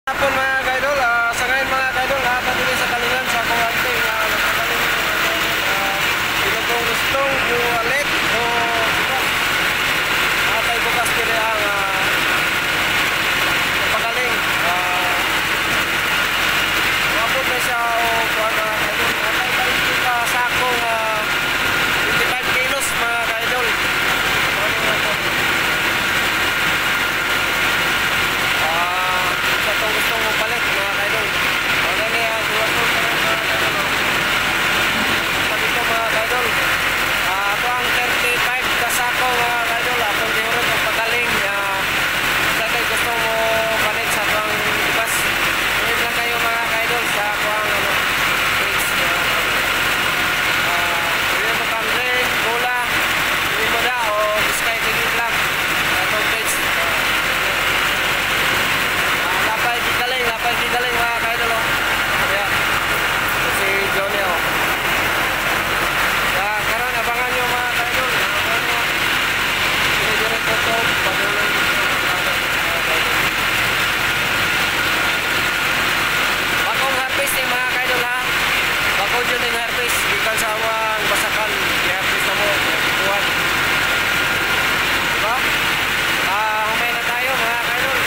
Hapon mga kaidol, sa ngayon mga kaidol, patuloy sa kalingan sa kumante na nagkakaling pinutong-gustong buwalit o bukas. Tayo bukas kiri ang napagaling. Mabot na siya o kuha mga kaidol. Tayo kita sa akong 25 kilos mga kaidol. Gustong mo balik mga kaidol. Ano niya duwasol ka rin mga kaidol. Sabi ko mga kaidol, ito ang 35 kasako mga kaidol. Atong diurot ang pagaling. Sabi gusto mo balik sa itong bus. Tuwid lang kayo mga kaidol sa ako ang page. Hindi mo kang rin, gula, hindi mo na o sky tigit lang. Itong page. Lapay gigaling mga kaidol. Ayan. Ito si Johnny o. Karon abangan nyo mga kaidol. Abangan nyo. Sinidirit ko ito. Patuloy mga kaidol. Bakong harvest ni mga kaidol ha. Bakong dyan yung harvest. Ikan sa awang basakan. I-harvest na mo. Tuwan. Diba? Humay na tayo mga kaidol.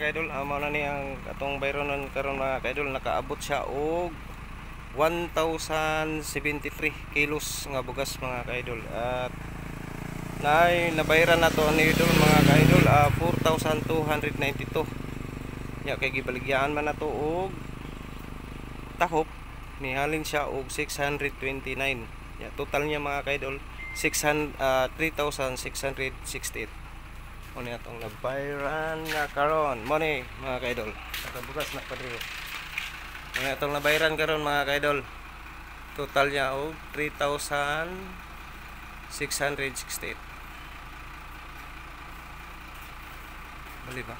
Kaidol, mao na ni ang atong bayronon karon mga kaidol, nakaabot siya og 1073 kilos nga bugas mga kaidol. At nabayran na to ni idol mga kaidol 4292. Ya kay gibaligyaan man nato og tahop, nihalin siya og 629. Ya total niya mga kaidol 3668. Mo ni atong nabayran nga karon. Mo ni mga kaidol. Bugas na pa diri. Mo ni atong nabayran karon mga kaidol. Total niya og 3668. Bali ba?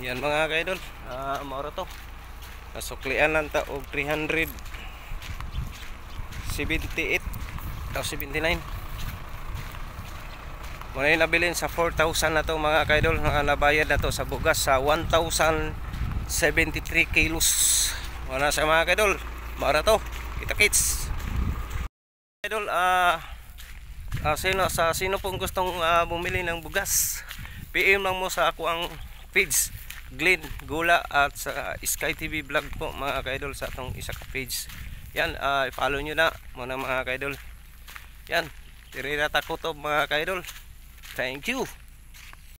Yan mga kaidol. Maura to. Nasuklian lang ta og 378 o 79. Muna yung nabilin sa 4,000 na to mga kaidol. Nabayad na to sa bugas sa 1,073 kilos. Wala sa mga kaidol. Mara to. Kita kits. Kaidol, sino pong gustong bumili ng bugas, PM lang mo sa ako ang page Glenn Gula at sa Sky TV Vlog po mga kaidol, sa atong isa ka page. Yan, i-follow nyo na muna mga kaidol. Yan, tirira takotob mga kaidol. Thank you.